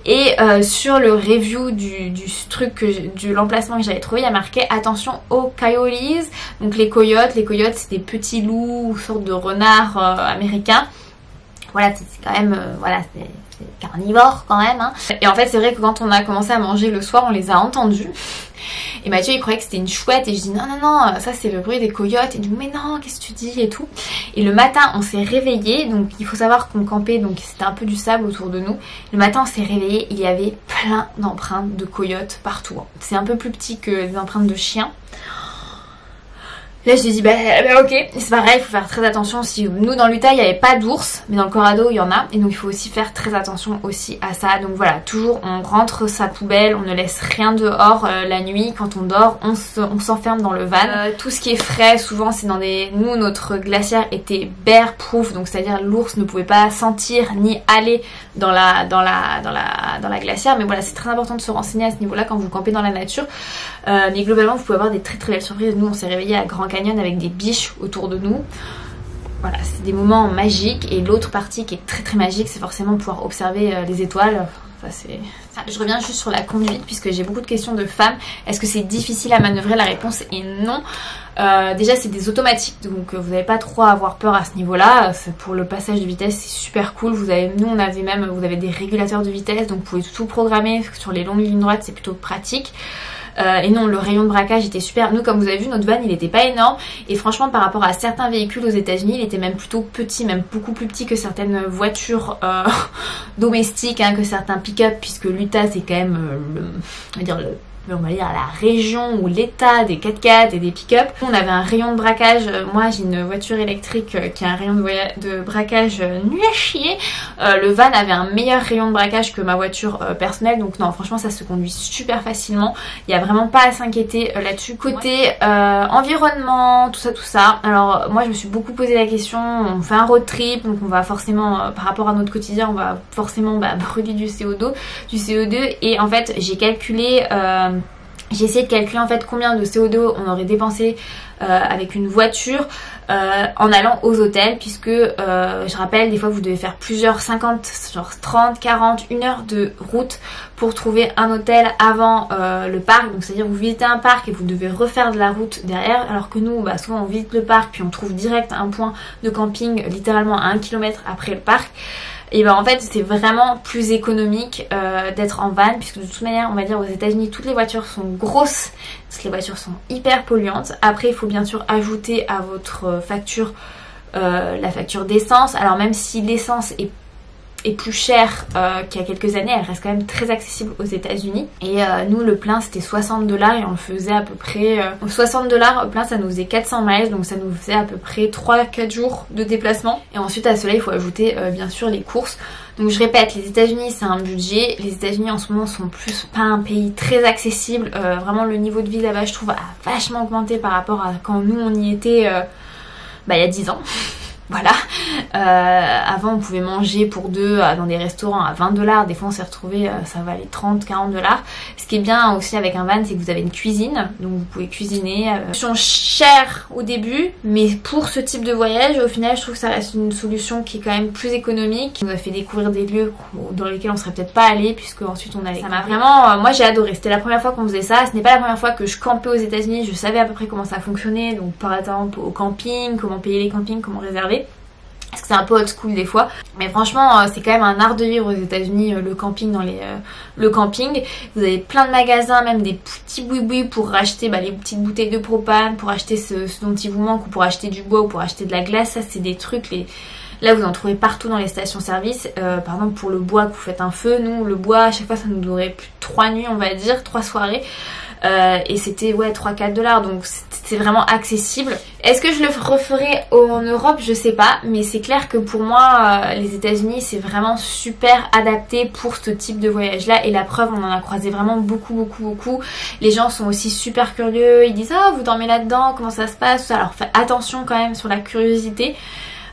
Et sur le review de l'emplacement que j'avais trouvé, il y a marqué attention aux coyotes. Donc les coyotes c'est des petits loups, sortes de renards américains. Voilà, c'est quand même c'est carnivore quand même, hein. Et en fait c'est vrai que quand on a commencé à manger le soir, on les a entendus. Et Mathieu il croyait que c'était une chouette et je dis non ça c'est le bruit des coyotes. Il dit mais non qu'est-ce que tu dis et tout. Et le matin on s'est réveillé, donc il faut savoir qu'on campait, donc c'était un peu du sable autour de nous. Le matin on s'est réveillé, il y avait plein d'empreintes de coyotes partout, hein. C'est un peu plus petit que les empreintes de chiens. Là je lui ai dit bah ok, c'est pareil, il faut faire très attention aussi. Nous dans l'Utah il n'y avait pas d'ours, mais dans le Colorado il y en a, et donc il faut aussi faire très attention aussi à ça. Donc voilà, toujours on rentre sa poubelle, on ne laisse rien dehors la nuit. Quand on dort on s'enferme dans le van. Tout ce qui est frais souvent c'est dans des... Nous notre glacière était bear proof, donc c'est à dire l'ours ne pouvait pas sentir ni aller dans la glacière. Mais voilà, c'est très important de se renseigner à ce niveau là quand vous campez dans la nature. Mais globalement vous pouvez avoir des très très belles surprises. Nous on s'est réveillé à Grand Canyon avec des biches autour de nous. Voilà, c'est des moments magiques. Et l'autre partie qui est très très magique, c'est forcément pouvoir observer les étoiles. Ça, c'est... Je reviens juste sur la conduite puisque j'ai beaucoup de questions de femmes. Est-ce que c'est difficile à manœuvrer? La réponse est non. Déjà c'est des automatiques, donc vous n'avez pas trop à avoir peur à ce niveau là. Pour le passage de vitesse c'est super cool. Vous avez des régulateurs de vitesse, donc vous pouvez tout programmer. Sur les longues lignes droites c'est plutôt pratique. Et non, le rayon de braquage était super. Nous, comme vous avez vu, notre van il était pas énorme, et franchement par rapport à certains véhicules aux États-Unis il était même plutôt petit, même beaucoup plus petit que certaines voitures domestiques, hein, que certains pick-up, puisque l'Utah c'est quand même on va dire la région ou l'état des 4x4 et des pick-up. On avait un rayon de braquage, moi j'ai une voiture électrique qui a un rayon de braquage nul à chier. Le van avait un meilleur rayon de braquage que ma voiture personnelle, donc non franchement ça se conduit super facilement, il n'y a vraiment pas à s'inquiéter là-dessus. Côté environnement, tout ça, alors moi je me suis beaucoup posé la question. On fait un road trip, donc on va forcément par rapport à notre quotidien on va forcément brûler du CO2, et en fait j'ai calculé j'ai essayé de calculer en fait combien de CO2 on aurait dépensé avec une voiture en allant aux hôtels, puisque je rappelle, des fois vous devez faire plusieurs 50, genre 30, 40, 1 heure de route pour trouver un hôtel avant le parc. Donc c'est à dire vous visitez un parc et vous devez refaire de la route derrière, alors que nous souvent on visite le parc puis on trouve direct un point de camping littéralement à 1 km après le parc. Et en fait c'est vraiment plus économique d'être en van, puisque de toute manière on va dire aux États-Unis toutes les voitures sont grosses parce que les voitures sont hyper polluantes. Après il faut bien sûr ajouter à votre facture la facture d'essence. Alors même si l'essence est plus chère qu'il y a quelques années, elle reste quand même très accessible aux États-Unis. Et nous le plein c'était $60 et on le faisait à peu près $60 au plein, ça nous faisait 400 miles, donc ça nous faisait à peu près 3-4 jours de déplacement. Et ensuite à cela il faut ajouter bien sûr les courses. Donc je répète, les États-Unis c'est un budget. Les États-Unis en ce moment sont plus pas un pays très accessible. Vraiment le niveau de vie là-bas je trouve a vachement augmenté par rapport à quand nous on y était il y a 10 ans. Voilà, avant on pouvait manger pour deux dans des restaurants à $20, des fois on s'est retrouvé ça valait 30-40$. Ce qui est bien aussi avec un van c'est que vous avez une cuisine, donc vous pouvez cuisiner. Ils sont chers au début, mais pour ce type de voyage au final je trouve que ça reste une solution qui est quand même plus économique. Ça nous a fait découvrir des lieux dans lesquels on serait peut-être pas allé, puisque ensuite on allait. Ça m'a vraiment, moi j'ai adoré, c'était la première fois qu'on faisait ça. Ce n'est pas la première fois que je campais aux États-Unis, je savais à peu près comment ça fonctionnait, donc par exemple au camping, comment payer les campings, comment réserver. Parce que c'est un peu old school des fois, mais franchement c'est quand même un art de vivre aux États-Unis, le camping le camping. Vous avez plein de magasins, même des petits boui-boui pour racheter les petites bouteilles de propane, pour acheter ce dont il vous manque, ou pour acheter du bois, ou pour acheter de la glace. Ça c'est des trucs, là vous en trouvez partout dans les stations-service. Par exemple pour le bois, que vous faites un feu, nous le bois à chaque fois ça nous durait plus de 3 nuits on va dire, 3 soirées. Et c'était 3-4$, donc c'est vraiment accessible. Est-ce que je le referai en Europe? Je sais pas, mais c'est clair que pour moi les États-Unis c'est vraiment super adapté pour ce type de voyage là, et la preuve on en a croisé vraiment beaucoup. Les gens sont aussi super curieux, ils disent vous dormez là-dedans, comment ça se passe? Alors faites attention quand même sur la curiosité.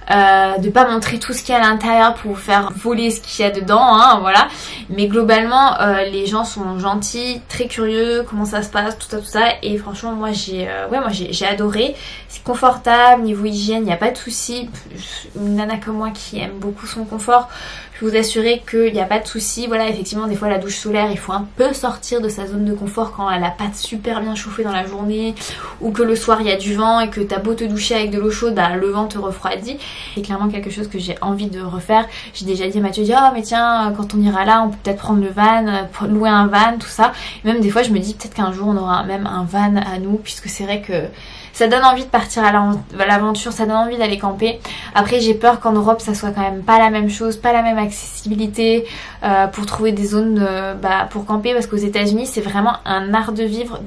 De pas montrer tout ce qu'il y a à l'intérieur pour vous faire voler ce qu'il y a dedans, hein, voilà. Mais globalement les gens sont gentils, très curieux, comment ça se passe, tout ça, et franchement moi j'ai adoré. C'est confortable, niveau hygiène il n'y a pas de souci. Une nana comme moi qui aime beaucoup son confort, Je peux vous assurer qu'il n'y a pas de souci. Voilà, effectivement, des fois la douche solaire, il faut un peu sortir de sa zone de confort quand elle n'a pas super bien chauffé dans la journée, ou que le soir il y a du vent et que t'as beau te doucher avec de l'eau chaude, bah, le vent te refroidit. C'est clairement quelque chose que j'ai envie de refaire. J'ai déjà dit à Mathieu, oh mais tiens, quand on ira là, on peut peut-être prendre le van, louer un van, tout ça. Et même des fois je me dis peut-être qu'un jour on aura même un van à nous, puisque c'est vrai que ça donne envie de partir à l'aventure, ça donne envie d'aller camper. Après j'ai peur qu'en Europe ça soit quand même pas la même chose, pas la même accessibilité pour trouver des zones pour camper, parce qu'aux États-Unis c'est vraiment un art de vivre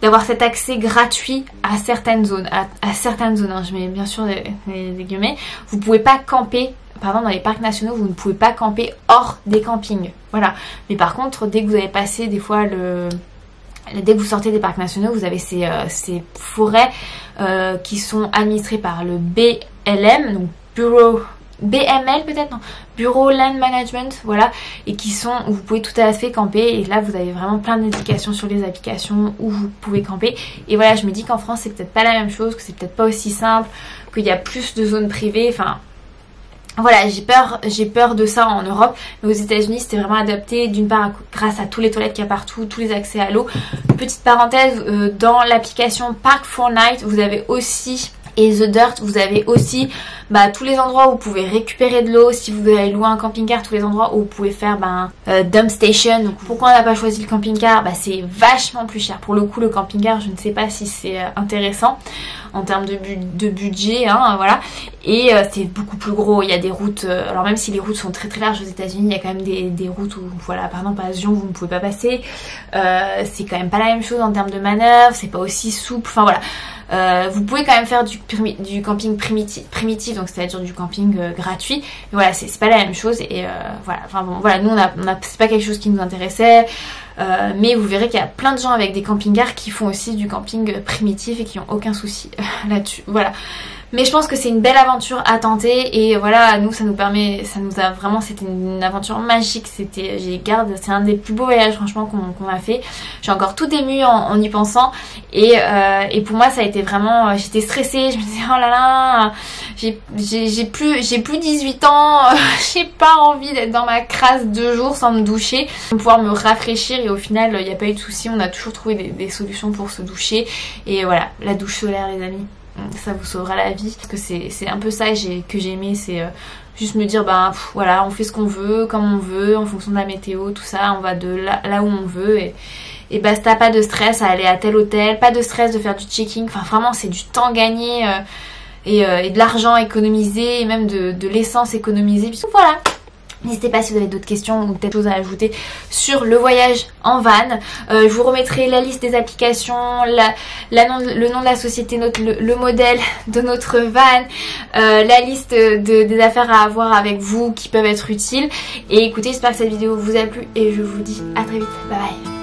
d'avoir cet accès gratuit à certaines zones, à certaines zones, hein, je mets bien sûr des guillemets. Vous pouvez pas camper, par exemple dans les parcs nationaux, vous ne pouvez pas camper hors des campings, voilà. Mais par contre dès que vous avez passé des fois dès que vous sortez des parcs nationaux, vous avez ces forêts qui sont administrées par le BLM, donc BML peut-être, non, Bureau Land Management, voilà, et où vous pouvez tout à fait camper. Et là vous avez vraiment plein d'indications sur les applications où vous pouvez camper. Et voilà, je me dis qu'en France c'est peut-être pas la même chose, que c'est peut-être pas aussi simple, qu'il y a plus de zones privées, enfin voilà, j'ai peur de ça en Europe. Mais aux États-Unis c'était vraiment adapté, d'une part grâce à tous les toilettes qu'il y a partout, tous les accès à l'eau. Petite parenthèse, dans l'application Park4Night vous avez aussi, et The Dirt, vous avez aussi tous les endroits où vous pouvez récupérer de l'eau. Si vous allez louer un camping-car, tous les endroits où vous pouvez faire dump station. Donc pourquoi on n'a pas choisi le camping-car? C'est vachement plus cher. Pour le coup le camping-car, je ne sais pas si c'est intéressant en termes de budget, hein, voilà. Et c'est beaucoup plus gros, il y a des routes, alors même si les routes sont très très larges aux États-Unis, il y a quand même des routes où, voilà, par exemple à Zion vous ne pouvez pas passer, c'est quand même pas la même chose en termes de manœuvre, c'est pas aussi souple, enfin voilà. Vous pouvez quand même faire du camping primitif, donc c'est-à-dire du camping gratuit, mais voilà, c'est pas la même chose. Et voilà, enfin bon, voilà, nous c'est pas quelque chose qui nous intéressait, mais vous verrez qu'il y a plein de gens avec des camping-cars qui font aussi du camping primitif et qui ont aucun souci là-dessus, voilà. Mais je pense que c'est une belle aventure à tenter, et voilà, nous c'était une aventure magique, c'est un des plus beaux voyages franchement qu'on a fait. Je suis encore tout émue en y pensant, et pour moi ça a été vraiment, j'étais stressée, je me disais oh là là, j'ai plus 18 ans, j'ai pas envie d'être dans ma crasse 2 jours sans me doucher, pour pouvoir me rafraîchir, et au final il n'y a pas eu de souci, on a toujours trouvé des solutions pour se doucher. Et voilà, la douche solaire les amis, ça vous sauvera la vie, parce que c'est un peu ça que j'ai aimé, c'est juste me dire voilà, on fait ce qu'on veut, comme on veut, en fonction de la météo, tout ça, on va de là où on veut, et basta, pas de stress à aller à tel hôtel, pas de stress de faire du checking, enfin vraiment c'est du temps gagné et de l'argent économisé, et même de l'essence économisée, puisque voilà. N'hésitez pas si vous avez d'autres questions ou peut-être choses à ajouter sur le voyage en van. Je vous remettrai la liste des applications, le nom de la société, le modèle de notre van, la liste des affaires à avoir avec vous qui peuvent être utiles. Et écoutez, j'espère que cette vidéo vous a plu et je vous dis à très vite. Bye bye.